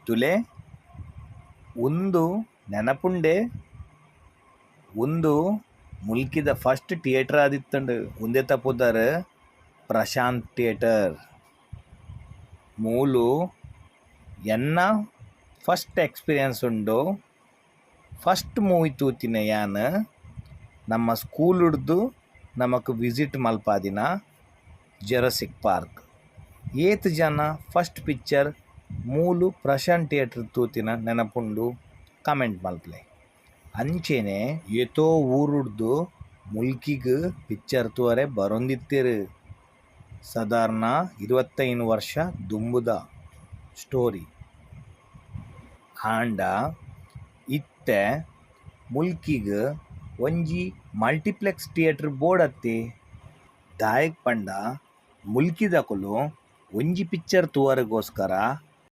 ತುಲೆ ಒಂದು ನೆನಪುಂಡೆ ಒಂದು ಮುಲ್ಕಿದ first theatre ಆದಿತ್ತಂಡು ಉಂದೆ ತಪ್ಪುದಾರ Prashant theatre ಮೂಲು ಎನ್ನ ಫಸ್ಟ್ ಎಕ್ಸ್ಪೀರಿಯನ್ಸ್ ಉಂಡು ಫಸ್ಟ್ ಮೂವಿ ತೂತಿನ ಯಾನ್ ನಮ್ಮ ಸ್ಕೂಲ್ ಹಿಡ್ದು ನಮಕ್ ವಿಸಿಟ್ ಮಲ್ಪಾದಿನ ಜುರಾಸಿಕ್ ಪಾರ್ಕ್ ಏತ್ ಜನ ಫಸ್ಟ್ ಪಿಕ್ಚರ್ ಮೂಲು ಪ್ರಶಾಂತ್ ಥಿಯೇಟರ್ ತೂತಿನ ನೆನಪುಂಡು ಕಮೆಂಟ್ ಮಲ್ಪಲೆ. ಅಂಚೆನೆ ಏತೋ ಊರುಡ್ದು ಮುಲ್ಕಿಗ್ ಪಿಕ್ಚರ್ ತೂವರೆ ಬರೊಂದಿತ್ತೆರ್. ಸಾಧಾರಣ 25 ವರ್ಷ ದುಂಬುದ ಸ್ಟೋರಿ ಆಂಡ ಇತ್ತೆ ಮುಲ್ಕಿಗ್ ಒಂಜಿ ಮಲ್ಟಿಪ್ಲೆಕ್ಸ್ ಥಿಯೇಟರ್ ಬೋಡತ್ತೆ ದಾಯಕ್ ಪಂಡ ಮುಲ್ಕಿದಕುಲು ಒಂಜಿ ಪಿಕ್ಚರ್ ತೂವರೆಗೋಸ್ಕರ